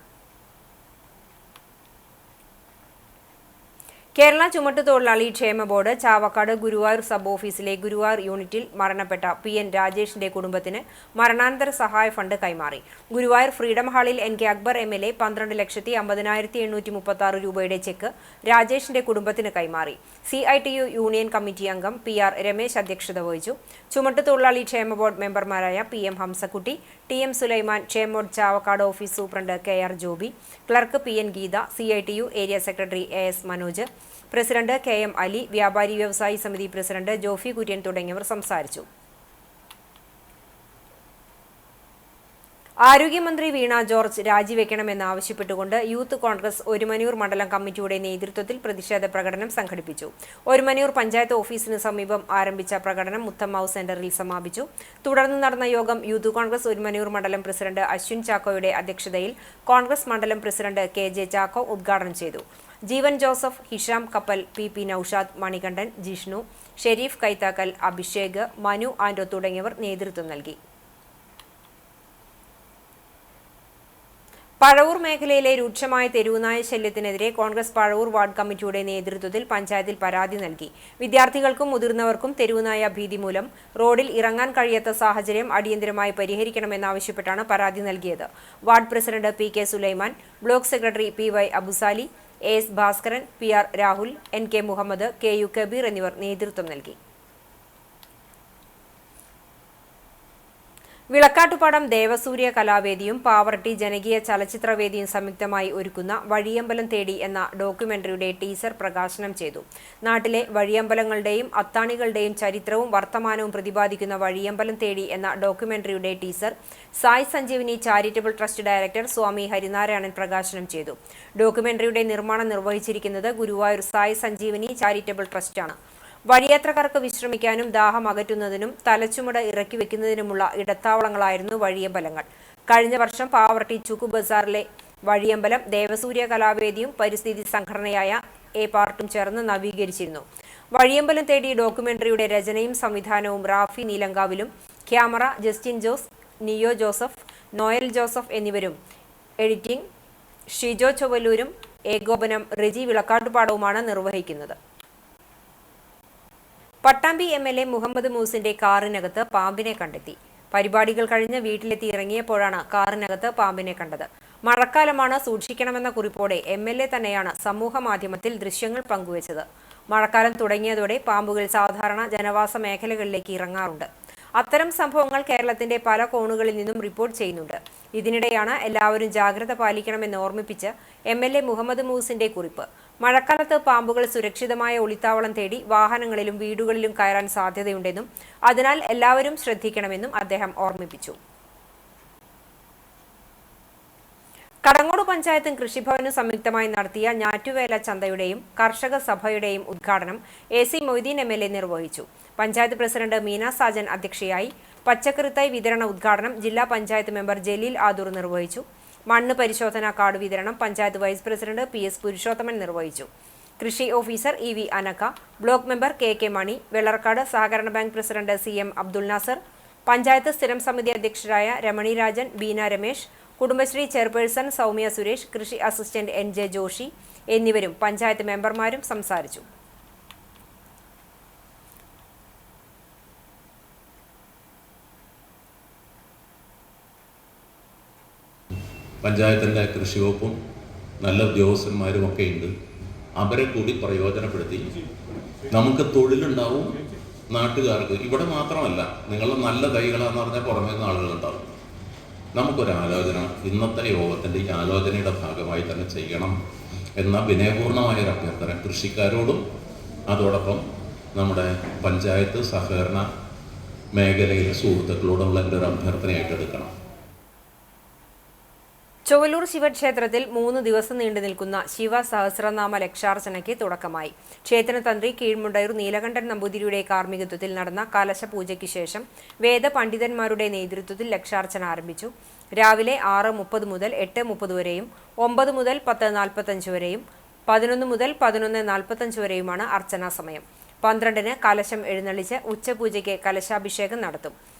കേരള ചുമട്ടുതൊഴിലാളി ക്ഷേമ ബോർഡ് ചാവക്കാട് ഗുരുവായൂർ സബ് ഓഫീസിലെ ഗുരുവായൂർ യൂണിറ്റിൽ മരണപ്പെട്ട PN രാജേഷിന്റെ കുടുംബത്തിന് മരണാനന്തര സഹായ ഫണ്ട് കൈമാറി. ഗുരുവായൂർ ഫ്രീഡം ഹാളിൽ NK അക്ബർ MLA 12,50,836 രൂപയുടെ ചെക്ക് രാജേഷിന്റെ കുടുംബത്തിന് കൈമാറി. CITU യൂണിയൻ കമ്മിറ്റി അംഗം PR രമേശ് അധ്യക്ഷത വഹിച്ചു. ചുമട്ടുതൊഴിലാളി ക്ഷേമ ബോർഡ് മെമ്പർമാരായ PM ഹംസക്കുട്ടി, TM സുലൈമാൻ, ക്ഷേമ board Chavakkad office superintendent KR Joby, clerk PN Geetha, CITU area secretary AS Manoj, president KM Ali, വ്യാപാരി വ്യവസായി സമിതി പ്രസിഡന്റ് ജോഫി കുര്യൻ തുടങ്ങിയവർ സംസാരിച്ചു. ആരോഗ്യമന്ത്രി വീണ ജോർജ് രാജിവെക്കണമെന്നാവശ്യപ്പെട്ടുകൊണ്ട് യൂത്ത് കോൺഗ്രസ് ഒരുമനൂർ മണ്ഡലം കമ്മിറ്റിയുടെ നേതൃത്വത്തിൽ പ്രതിഷേധ പ്രകടനം സംഘടിപ്പിച്ചു. ഒരുമനൂർ പഞ്ചായത്ത് ഓഫീസിന് സമീപം ആരംഭിച്ച പ്രകടനം മുത്തമ്മാവ് സെന്ററിൽ സമാപിച്ചു. തുടർന്ന് നടന്ന യോഗം യൂത്ത് കോൺഗ്രസ് ഒരുമനൂർ മണ്ഡലം പ്രസിഡന്റ് അശ്വിൻ ചാക്കോയുടെ അധ്യക്ഷതയിൽ കോൺഗ്രസ് മണ്ഡലം പ്രസിഡന്റ് KJ ചാക്കോ ഉദ്ഘാടനം ചെയ്തു. ജീവൻ ജോസഫ്, ഹിഷാം കപ്പൽ, PP നൌഷാദ്, മണികണ്ഠൻ, ജിഷ്ണു, ഷെരീഫ് കൈത്താക്കൽ, അഭിഷേക്, മനു ആൻഡോ തുടങ്ങിയവർ നേതൃത്വം നൽകി. പഴവൂർ മേഖലയിലെ രൂക്ഷമായ തെരുവുനായ ശല്യത്തിനെതിരെ കോൺഗ്രസ് പഴവൂർ വാർഡ് കമ്മിറ്റിയുടെ നേതൃത്വത്തിൽ പഞ്ചായത്തിൽ പരാതി നൽകി. വിദ്യാർത്ഥികൾക്കും മുതിർന്നവർക്കും തെരുവുനായ ഭീതി മൂലം റോഡിൽ ഇറങ്ങാൻ കഴിയാത്ത സാഹചര്യം അടിയന്തരമായി പരിഹരിക്കണമെന്നാവശ്യപ്പെട്ടാണ് പരാതി നൽകിയത്. Ward president PK Sulaiman, block secretary PY Abusali, AS Bhaskaran, PR Rahul, NK Muhammad, KU Kabir എന്നിവർ നേതൃത്വം നൽകി. വിളക്കാട്ടുപാടം ദേവസൂര്യ കലാവേദിയും പാവർട്ടി ജനകീയ ചലച്ചിത്രവേദിയും സംയുക്തമായി ഒരുക്കുന്ന വഴിയമ്പലം തേടി എന്ന ഡോക്യുമെന്ററിയുടെ ടീസർ പ്രകാശനം ചെയ്തു. നാട്ടിലെ വഴിയമ്പലങ്ങളുടെയും അത്താണികളുടെയും ചരിത്രവും വർത്തമാനവും പ്രതിപാദിക്കുന്ന വഴിയമ്പലം തേടി എന്ന ഡോക്യുമെന്ററിയുടെ teaser Sai Sanjeevani charitable trust director Swami Harinarayanan പ്രകാശനം ചെയ്തു. ഡോക്യുമെന്ററിയുടെ നിർമ്മാണം നിർവഹിച്ചിരിക്കുന്നത് ഗുരുവായൂർ സായ് സഞ്ജീവനി ചാരിറ്റബിൾ ട്രസ്റ്റാണ്. വഴിയാത്രക്കാർക്ക് വിശ്രമിക്കാനും ദാഹം അകറ്റുന്നതിനും തലച്ചുമട് ഇറക്കി വെക്കുന്നതിനുമുള്ള ഇടത്താവളങ്ങളായിരുന്നു വഴിയമ്പലങ്ങൾ. കഴിഞ്ഞ വർഷം പാവർട്ടി ചുക്കു ബസാറിലെ വഴിയമ്പലം ദേവസൂര്യ കലാവേദിയും പരിസ്ഥിതി സംഘടനയായ പാർട്ടും ചേർന്ന് നവീകരിച്ചിരുന്നു. വഴിയമ്പലം തേടി ഡോക്യുമെന്ററിയുടെ രചനയും സംവിധാനവും റാഫി നീലങ്കാവിലും, ക്യാമറ ജസ്റ്റിൻ ജോസ്, നിയോ ജോസഫ്, നോയൽ ജോസഫ് എന്നിവരും, എഡിറ്റിംഗ് ഷിജോ ചൊവ്വലൂരും, ഏകോപനം റെജി വിളക്കാട്ടുപാടവുമാണ് നിർവഹിക്കുന്നത്. പട്ടാമ്പി MLA മുഹമ്മദ് മൂസിന്റെ കാറിനകത്ത് പാമ്പിനെ കണ്ടെത്തി. പരിപാടികൾ കഴിഞ്ഞ് വീട്ടിലെത്തി ഇറങ്ങിയപ്പോഴാണ് കാറിനകത്ത് പാമ്പിനെ കണ്ടത്. മഴക്കാലമാണ്, സൂക്ഷിക്കണമെന്ന കുറിപ്പോടെ MLA തന്നെയാണ് സമൂഹ മാധ്യമത്തിൽ ദൃശ്യങ്ങൾ പങ്കുവച്ചത്. മഴക്കാലം തുടങ്ങിയതോടെ പാമ്പുകൾ സാധാരണ ജനവാസ മേഖലകളിലേക്ക് ഇറങ്ങാറുണ്ട്. അത്തരം സംഭവങ്ങൾ കേരളത്തിന്റെ പല കോണുകളിൽ നിന്നും റിപ്പോർട്ട് ചെയ്യുന്നുണ്ട്. ഇതിനിടെയാണ് എല്ലാവരും ജാഗ്രത പാലിക്കണമെന്ന് ഓർമ്മിപ്പിച്ച് MLA മുഹമ്മദ് മൂസിന്റെ കുറിപ്പ്. മഴക്കാലത്ത് പാമ്പുകൾ സുരക്ഷിതമായ ഒളിത്താവളം തേടി വാഹനങ്ങളിലും വീടുകളിലും കയറാൻ സാധ്യതയുണ്ടെന്നും അതിനാൽ എല്ലാവരും ശ്രദ്ധിക്കണമെന്നും അദ്ദേഹം ഓർമ്മിപ്പിച്ചു. കടങ്ങോട് പഞ്ചായത്തും കൃഷിഭവനും സംയുക്തമായി നടത്തിയ ഞാറ്റുവേല ചന്തയുടെയും കർഷക സഭയുടെയും ഉദ്ഘാടനം AC മൊയ്തീൻ MLA നിർവഹിച്ചു. പഞ്ചായത്ത് പ്രസിഡന്റ് മീന സാജൻ അധ്യക്ഷയായി. പച്ചക്കറി തൈ വിതരണ ഉദ്ഘാടനം ജില്ലാ പഞ്ചായത്ത് മെമ്പർ ജലീൽ ആദൂർ നിർവഹിച്ചു. മണ്ണ് പരിശോധനാ കാർഡ് വിതരണം panchayat vice president PS Purushothaman നിർവഹിച്ചു. കൃഷി officer EV Anakka, block member KK Mani, Vellarkkad സഹകരണ bank president CM Abdul Nasar, panchayat സ്ഥിരം സമിതി അധ്യക്ഷരായ രമണി രാജൻ, ബീന രമേശ്, കുടുംബശ്രീ ചെയർപേഴ്സൺ സൗമ്യ സുരേഷ്, കൃഷി അസിസ്റ്റന്റ് NJ ജോഷി എന്നിവരും പഞ്ചായത്ത് മെമ്പർമാരും സംസാരിച്ചു. പഞ്ചായത്തിൻ്റെ കൃഷി വകുപ്പും നല്ല ഉദ്യോഗസ്ഥന്മാരും ഒക്കെ ഉണ്ട്. അവരെ കൂടി പ്രയോജനപ്പെടുത്തി നമുക്ക് തൊഴിലുണ്ടാവും. നാട്ടുകാർക്ക് ഇവിടെ മാത്രമല്ല, നിങ്ങളുടെ നല്ല തൈകളാന്ന് പറഞ്ഞാൽ പുറമേ നിന്ന് ആളുകളുണ്ടാവും. നമുക്കൊരാലോചന ഇന്നത്തെ യോഗത്തിൻ്റെ ഈ ആലോചനയുടെ ഭാഗമായി തന്നെ ചെയ്യണം എന്ന വിനയപൂർണമായൊരു അഭ്യർത്ഥന കൃഷിക്കാരോടും അതോടൊപ്പം നമ്മുടെ പഞ്ചായത്ത് സഹകരണ മേഖലയിലെ സുഹൃത്തുക്കളോടുള്ള എൻ്റെ ഒരു അഭ്യർത്ഥനയായിട്ട് എടുക്കണം. ചൊവ്വലൂർ ശിവക്ഷേത്രത്തിൽ 3 ദിവസം നീണ്ടു നിൽക്കുന്ന ശിവ സഹസ്രനാമ ലക്ഷാർച്ചനയ്ക്ക് തുടക്കമായി. ക്ഷേത്രതന്ത്രി കീഴ്മുണ്ടയൂർ നീലകണ്ഠൻ നമ്പൂതിരിയുടെ കാർമ്മികത്വത്തിൽ നടന്ന കലശപൂജയ്ക്ക് ശേഷം വേദപണ്ഡിതന്മാരുടെ നേതൃത്വത്തിൽ ലക്ഷാർച്ചന ആരംഭിച്ചു. രാവിലെ 6:30 മുതൽ 8:30 വരെയും 9 മുതൽ 10:45 വരെയും 11 മുതൽ 11:45 വരെയുമാണ് അർച്ചനാ സമയം. 12-ന് കലശം എഴുന്നള്ളിച്ച് ഉച്ചപൂജയ്ക്ക് കലശാഭിഷേകം നടത്തും.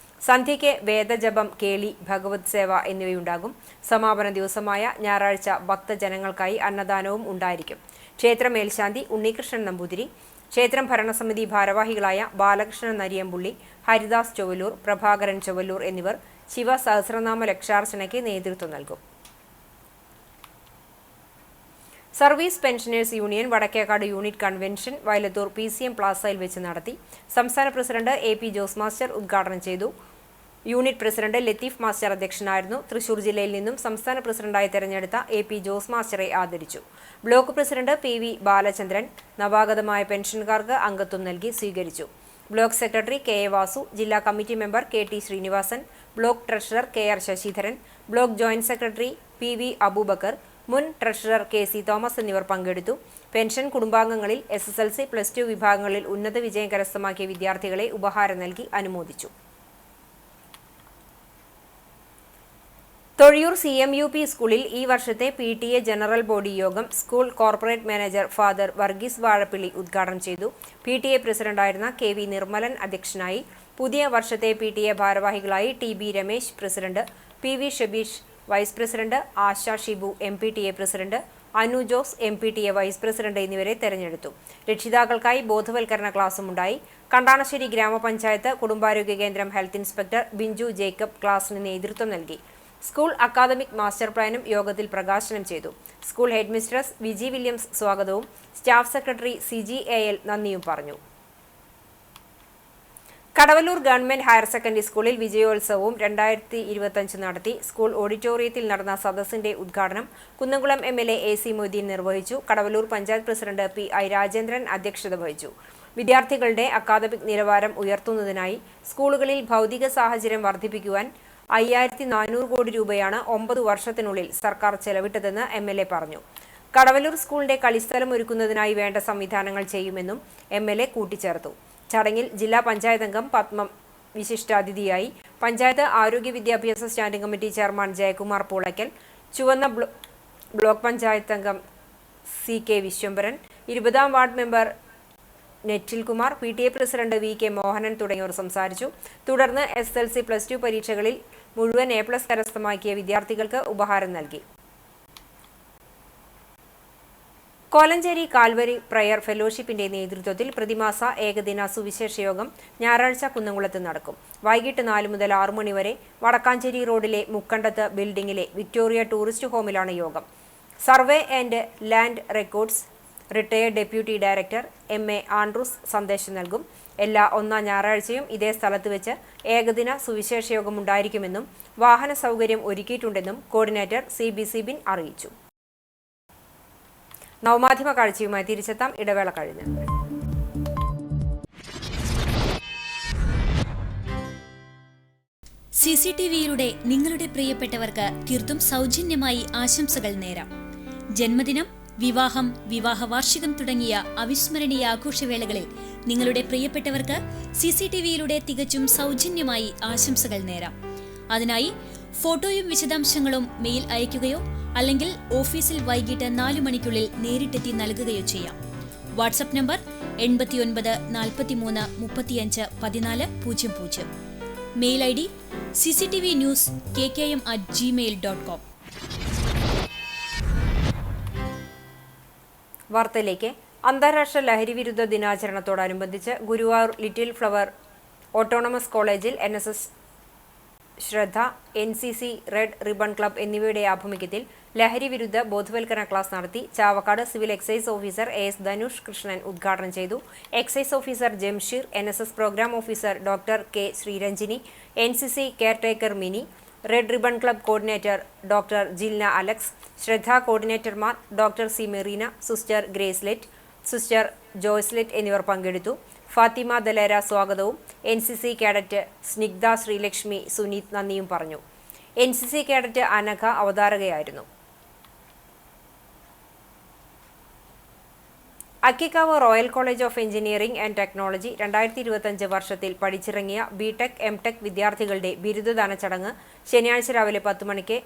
സന്ധ്യയ്ക്ക് വേദജപം, കേളി, ഭഗവത് സേവ എന്നിവയുണ്ടാകും. സമാപന ദിവസമായ ഞായറാഴ്ച ഭക്തജനങ്ങൾക്കായി അന്നദാനവും ഉണ്ടായിരിക്കും. ക്ഷേത്ര മേൽശാന്തി ഉണ്ണികൃഷ്ണൻ നമ്പൂതിരി, ക്ഷേത്രം ഭരണസമിതി ഭാരവാഹികളായ ബാലകൃഷ്ണൻ നരിയമ്പുള്ളി, ഹരിദാസ് ചൊവ്വലൂർ, പ്രഭാകരൻ ചൊവ്വലൂർ എന്നിവർ ശിവസഹസ്രനാമ ലക്ഷാർച്ചനയ്ക്ക് നേതൃത്വം നൽകും. Service pensioners union Vadakkekad unit convention Vayalathur PCM പ്ലാസയിൽ വെച്ച് നടത്തി. സംസ്ഥാന പ്രസിഡന്റ് AP ജോസ് മാസ്റ്റർ ഉദ്ഘാടനം ചെയ്തു. യൂണിറ്റ് പ്രസിഡന്റ് ലത്തീഫ് മാസ്റ്റർ അധ്യക്ഷനായിരുന്നു. തൃശൂർ ജില്ലയിൽ നിന്നും സംസ്ഥാന പ്രസിഡന്റായി തെരഞ്ഞെടുത്ത AP ജോസ് മാസ്റ്ററെ ആദരിച്ചു. ബ്ലോക്ക് പ്രസിഡന്റ് PV ബാലചന്ദ്രൻ നവാഗതമായ പെൻഷൻകാർക്ക് അംഗത്വം നൽകി സ്വീകരിച്ചു. ബ്ലോക്ക് സെക്രട്ടറി KA വാസു, ജില്ലാ committee member KT Sreenivasan, block treasurer KR Sasidharan, block joint secretary PV Abubacker, മുൻ ട്രഷറർ KC തോമസ് എന്നിവർ പങ്കെടുത്തു. പെൻഷൻ കുടുംബാംഗങ്ങളിൽ SSLC, +2 വിഭാഗങ്ങളിൽ ഉന്നത വിജയം കരസ്ഥമാക്കിയ വിദ്യാർത്ഥികളെ ഉപഹാരം നൽകി അനുമോദിച്ചു. തൊഴിയൂർ CMUP സ്കൂളിൽ ഈ വർഷത്തെ PTA ജനറൽ ബോഡി യോഗം school corporate manager father Varghese Vazhappilly ഉദ്ഘാടനം ചെയ്തു. PTA പ്രസിഡന്റായിരുന്ന KV നിർമ്മലൻ അധ്യക്ഷനായി. പുതിയ വർഷത്തെ PTA ഭാരവാഹികളായി TB Ramesh president, PV Shabeesh vice president, Asha Shibu MPTA president, Anu Jose MPTA vice president എന്നിവരെ തെരഞ്ഞെടുത്തു. രക്ഷിതാക്കൾക്കായി ബോധവൽക്കരണ ക്ലാസും ഉണ്ടായി. കണ്ടാണശ്ശേരി ഗ്രാമപഞ്ചായത്ത് കുടുംബാരോഗ്യ കേന്ദ്രം ഹെൽത്ത് ഇൻസ്പെക്ടർ ബിഞ്ചു ജേക്കബ് ക്ലാസിന് നേതൃത്വം നൽകി. സ്കൂൾ അക്കാദമിക് മാസ്റ്റർ പ്ലാനും യോഗത്തിൽ പ്രകാശനം ചെയ്തു. സ്കൂൾ ഹെഡ്മിസ്ട്രസ് വിജി വില്യംസ് സ്വാഗതവും സ്റ്റാഫ് സെക്രട്ടറി CGAL നന്ദിയും പറഞ്ഞു. കടവല്ലൂർ ഗവൺമെന്റ് ഹയർ സെക്കൻഡറി സ്കൂളിൽ വിജയോത്സവവും 2025 നടത്തി. സ്കൂൾ ഓഡിറ്റോറിയത്തിൽ നടന്ന സദസ്സിന്റെ ഉദ്ഘാടനം കുന്നംകുളം MLA AC മൊയ്തീൻ നിർവഹിച്ചു. കടവല്ലൂർ പഞ്ചായത്ത് പ്രസിഡന്റ് PI രാജേന്ദ്രൻ അധ്യക്ഷത വഹിച്ചു. വിദ്യാർത്ഥികളുടെ അക്കാദമിക് നിലവാരം ഉയർത്തുന്നതിനായി സ്കൂളുകളിൽ ഭൗതിക സാഹചര്യം വർദ്ധിപ്പിക്കുവാൻ 5400 കോടി രൂപയാണ് 9 വർഷത്തിനുള്ളിൽ സർക്കാർ ചെലവിട്ടതെന്ന് MLA പറഞ്ഞു. കടവല്ലൂർ സ്കൂളിന്റെ കളിസ്ഥലം ഒരുക്കുന്നതിനായി വേണ്ട സംവിധാനങ്ങൾ ചെയ്യുമെന്നും MLA കൂട്ടിച്ചേർത്തു. ചടങ്ങിൽ ജില്ലാ പഞ്ചായത്ത് അംഗം പത്മം വിശിഷ്ടാതിഥിയായി. പഞ്ചായത്ത് ആരോഗ്യ വിദ്യാഭ്യാസ standing committee chairman Jayakumar Poolakkal, ചുവന്ന ബ്ലോക്ക് പഞ്ചായത്ത് അംഗം CK വിശ്വംഭരൻ, 20ാം വാർഡ് മെമ്പർ നെറ്റിൽ Kumar, PTA president VK Mohanan തുടങ്ങിയവർ സംസാരിച്ചു. തുടർന്ന് SSLC, +2 പരീക്ഷകളിൽ മുഴുവൻ A+ കരസ്ഥമാക്കിയ വിദ്യാർത്ഥികൾക്ക് ഉപഹാരം നൽകി. കോലഞ്ചേരി കാൽവരി പ്രയർ ഫെലോഷിപ്പിന്റെ നേതൃത്വത്തിൽ പ്രതിമാസ ഏകദിന സുവിശേഷ യോഗം ഞായറാഴ്ച കുന്നംകുളത്ത് നടക്കും. വൈകിട്ട് 4 മുതൽ 6 മണി വരെ വടക്കാഞ്ചേരി റോഡിലെ മുക്കണ്ടത്ത് ബിൽഡിംഗിലെ വിക്ടോറിയ ടൂറിസ്റ്റ് ഹോമിലാണ് യോഗം. Survey and land records retired deputy director MA Andrews സന്ദേശം നൽകും. എല്ലാ ഒന്നാം ഞായറാഴ്ചയും ഇതേ സ്ഥലത്ത് വെച്ച് ഏകദിന സുവിശേഷ യോഗം ഉണ്ടായിരിക്കുമെന്നും വാഹന സൗകര്യം ഒരുക്കിയിട്ടുണ്ടെന്നും കോർഡിനേറ്റർ CB സിബിൻ അറിയിച്ചു. നവമാധ്യമ കാഴ്ചയുമായി തിരിച്ചെത്താം, ഇടവേള കഴിഞ്ഞ്. CCTVയിലൂടെ നിങ്ങളുടെ പ്രിയപ്പെട്ടവർക്ക് തീർത്തും സൗജന്യമായി ആശംസകൾ നേരാം. ജന്മദിനം, വിവാഹം, വിവാഹ വാർഷികം തുടങ്ങിയ അവിസ്മരണീയ ആഘോഷവേളകളിൽ നിങ്ങളുടെ പ്രിയപ്പെട്ടവർക്ക് CCTVയിലൂടെ തികച്ചും സൗജന്യമായി ആശംസകൾ നേരാം. അതിനായി ഫോട്ടോയും വിശദാംശങ്ങളും മെയിൽ അയയ്ക്കുകയോ അല്ലെങ്കിൽ ഓഫീസിൽ വൈകിട്ട് 4 മണിക്കുള്ളിൽ നേരിട്ടെത്തി നൽകുകയോ ചെയ്യാം. WhatsApp number 89 43 35 14 00. Mail ID cctvnews@gmail.com. വാർത്തയിലേക്ക്. അന്താരാഷ്ട്ര ലഹരിവിരുദ്ധ ദിനാചരണത്തോടനുബന്ധിച്ച് ഗുരുവായൂർ ലിറ്റിൽ ഫ്ലവർ ഓട്ടോണമസ് കോളേജിൽ NSS Shraddha, NCC, red ribbon club എന്നിവയുടെ ആഭിമുഖ്യത്തിൽ ലഹരി വിരുദ്ധ ബോധവൽക്കരണ ക്ലാസ് നടത്തി. Chavakkad civil excise officer AS Dhanush Krishnan ഉദ്ഘാടനം ചെയ്തു. Excise officer Jamsheer, NSS program officer doctor K Sreeranjini, NCC caretaker Mini, red ribbon club coordinator doctor Jilna Alex, Shraddha കോർഡിനേറ്റർമാർ doctor C Merina, sister ഗ്രേസ്ലെറ്റ്, sister Joycelet എന്നിവർ പങ്കെടുത്തു. ഫാത്തിമ ദലേര സ്വാഗതവും NCC കേഡറ്റ് സ്നിഗ്ധ ശ്രീലക്ഷ്മി സുനീത് നന്ദിയും പറഞ്ഞു. NCC കേഡറ്റ് അനഘ അവതാരകയായിരുന്നു. Akkikkavu Royal College of Engineering and Technology 2025 വർഷത്തിൽ പഠിച്ചിറങ്ങിയ BTech, MTech വിദ്യാർത്ഥികളുടെ ബിരുദദാന ചടങ്ങ് ശനിയാഴ്ച രാവിലെ 10 മണിക്ക്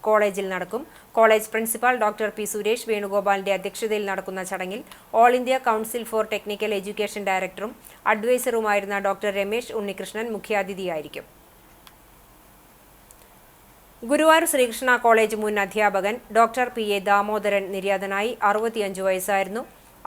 കോളേജിൽ നടക്കും. College principal doctor P Suresh വേണുഗോപാലിന്റെ അധ്യക്ഷതയിൽ നടക്കുന്ന ചടങ്ങിൽ All India Council for Technical Education ഡയറക്ടറും അഡ്വൈസറുമായിരുന്ന ഡോക്ടർ രമേശ് ഉണ്ണികൃഷ്ണൻ മുഖ്യാതിഥിയായിരിക്കും. ഗുരുവായൂർ ശ്രീകൃഷ്ണ കോളേജ് മുൻ അധ്യാപകൻ ഡോക്ടർ പി എ ദാമോദരൻ നിര്യാതനായി. 65 വയസ്സായിരുന്നു.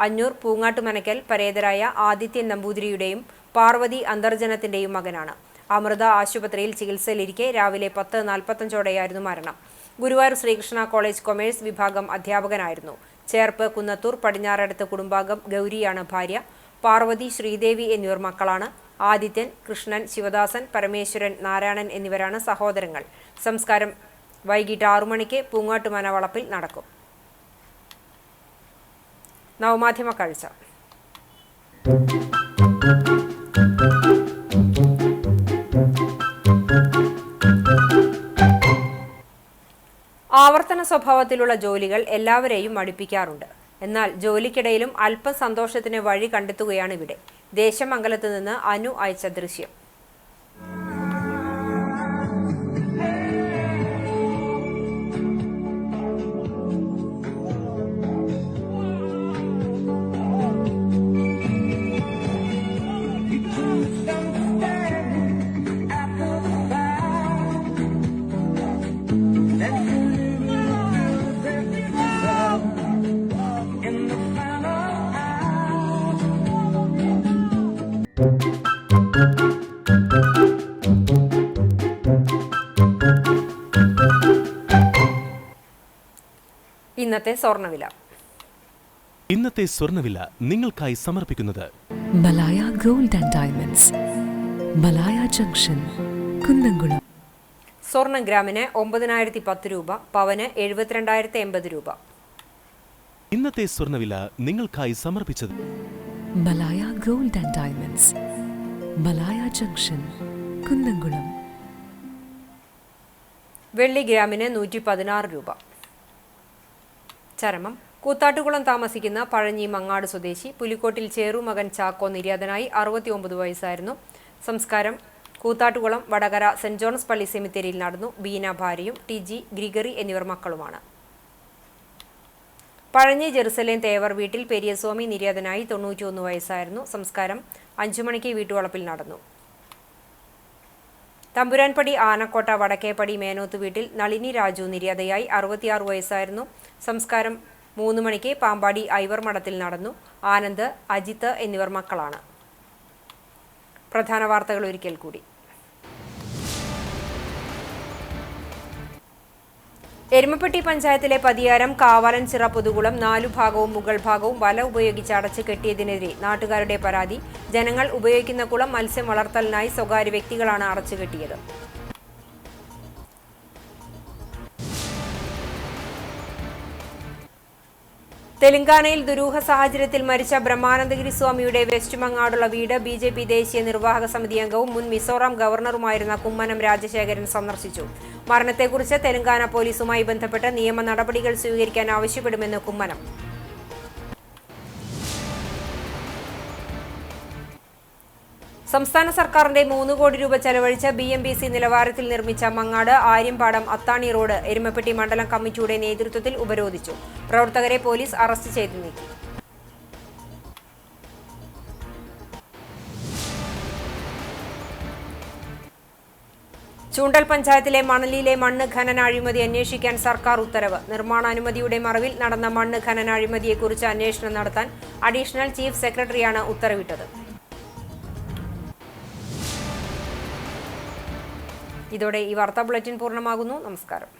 അഞ്ഞൂർ പൂങ്ങാട്ടുമനക്കൽ പരേതരായ ആദിത്യൻ നമ്പൂതിരിയുടെയും പാർവതി അന്തർജനത്തിന്റെയും മകനാണ്. അമൃത ആശുപത്രിയിൽ ചികിത്സയിലിരിക്കെ രാവിലെ 10:45 മരണം. ഗുരുവായൂർ ശ്രീകൃഷ്ണ കോളേജ് കൊമേഴ്സ് വിഭാഗം അധ്യാപകനായിരുന്നു. ചേർപ്പ് കുന്നത്തൂർ പടിഞ്ഞാറടത്ത് കുടുംബാംഗം ഗൗരിയാണ് ഭാര്യ. പാർവതി, ശ്രീദേവി എന്നിവർ മക്കളാണ്. ആദിത്യൻ, കൃഷ്ണൻ, ശിവദാസൻ, പരമേശ്വരൻ, നാരായണൻ എന്നിവരാണ് സഹോദരങ്ങൾ. സംസ്കാരം വൈകിട്ട് 6 മണിക്ക് പൂങ്ങാട്ടുമന വളപ്പിൽ നടക്കും. നവമാധ്യമ കാഴ്ച. ആവർത്തന സ്വഭാവത്തിലുള്ള ജോലികൾ എല്ലാവരെയും മടുപ്പിക്കാറുണ്ട്. എന്നാൽ ജോലിക്കിടയിലും അല്പം സന്തോഷത്തിന് വഴി കണ്ടെത്തുകയാണ് ഇവിടെ. ദേശമംഗലത്ത് നിന്ന് അനു അയച്ച ദൃശ്യം. ഇന്നത്തെ സ്വർണ്ണവില നിങ്ങൾക്കായി സമർപ്പിക്കുന്നത് Malaya gold and diamonds, Malaya junction, Kunnamkulam. സ്വർണം ഗ്രാമിന് 9,010 രൂപ, പവന് 72,080 രൂപ. ഇന്നത്തെ സ്വർണ്ണവില നിങ്ങൾക്കായി സമർപ്പിച്ചത് Malaya gold and diamonds, Malaya junction, Kunnamkulam. വെള്ളി ഗ്രാമിന് 116 രൂപ. ചരമം. കൂത്താട്ടുകുളം താമസിക്കുന്ന പഴഞ്ഞി മങ്ങാട് സ്വദേശി പുലിക്കോട്ടിൽ ചേറുമകൻ ചാക്കോ നിര്യാതനായി. 69 വയസ്സായിരുന്നു. സംസ്കാരം കൂത്താട്ടുകുളം വടകര സെന്റ് ജോൺസ് പള്ളി സെമിത്തേരിയിൽ നടന്നു. ബീന ഭാര്യയും ടി.ജി. ഗ്രിഗറി എന്നിവർ മക്കളുമാണ്. പഴഞ്ഞി ജെറുസലേം തേവർ വീട്ടിൽ പെരിയസ്വാമി നിര്യാതനായി. 91 വയസ്സായിരുന്നു. സംസ്കാരം 5 മണിക്ക് വീട്ടുവളപ്പിൽ നടന്നു. തമ്പുരാൻപടി ആനക്കോട്ട വടക്കേപ്പടി മേനോത്ത് വീട്ടിൽ നളിനി രാജു നിര്യാതയായി. 66 വയസ്സായിരുന്നു. സംസ്കാരം 3 മണിക്ക് പാമ്പാടി ഐവർ മഠത്തിൽ നടന്നു. ആനന്ദ്, അജിത്ത് എന്നിവർ മക്കളാണ്. പ്രധാന വാർത്തകൾ ഒരിക്കൽ കൂടി. എരുമപ്പെട്ടി പഞ്ചായത്തിലെ പതിയാരം കാവാലൻചിറ പൊതുകുളം 4 ഭാഗവും മുകൾ ഭാഗവും വല ഉപയോഗിച്ച് അടച്ചു കെട്ടിയതിനെതിരെ നാട്ടുകാരുടെ പരാതി. ജനങ്ങൾ ഉപയോഗിക്കുന്ന കുളം മത്സ്യം വളർത്തലിനായി സ്വകാര്യ വ്യക്തികളാണ് അടച്ചുകെട്ടിയത്. തെലങ്കാനയിൽ ദുരൂഹ സാഹചര്യത്തിൽ മരിച്ച ബ്രഹ്മാനന്ദഗിരി സ്വാമിയുടെ വെസ്റ്റ് മങ്ങാടുള്ള വീട് ബി.ജെ.പി. ദേശീയ നിർവാഹക സമിതി അംഗവും മുൻ മിസോറാം ഗവർണറുമായിരുന്ന കുമ്മനം രാജശേഖരൻ സന്ദർശിച്ചു. മരണത്തെക്കുറിച്ച് തെലങ്കാന പോലീസുമായി ബന്ധപ്പെട്ട് നിയമ നടപടികൾ സ്വീകരിക്കാൻ ആവശ്യപ്പെടുമെന്ന് കുമ്മനം. സംസ്ഥാന സർക്കാരിന്റെ 3 കോടി രൂപ ചെലവഴിച്ച് BMBC നിലവാരത്തിൽ നിർമ്മിച്ച മങ്ങാട് ആര്യമ്പാടം അത്താണി റോഡ് എരുമപ്പെട്ടി മണ്ഡലം കമ്മിറ്റിയുടെ നേതൃത്വത്തിൽ ഉപരോധിച്ചു. പ്രവർത്തകരെ പോലീസ് അറസ്റ്റ് ചെയ്തു നീക്കി. ചൂണ്ടൽ പഞ്ചായത്തിലെ മണലിയിലെ മണ്ണ് ഖനന അഴിമതി അന്വേഷിക്കാൻ സർക്കാർ ഉത്തരവ്. നിർമ്മാണാനുമതിയുടെ മറവിൽ നടന്ന മണ്ണ് ഖനന അഴിമതിയെക്കുറിച്ച് അന്വേഷണം നടത്താൻ അഡീഷണൽ ചീഫ് സെക്രട്ടറിയാണ് ഉത്തരവിട്ടത്. ഇതോടെ ഈ വാർത്താ ബുള്ളറ്റിൻ പൂർണ്ണമാകുന്നു. നമസ്കാരം.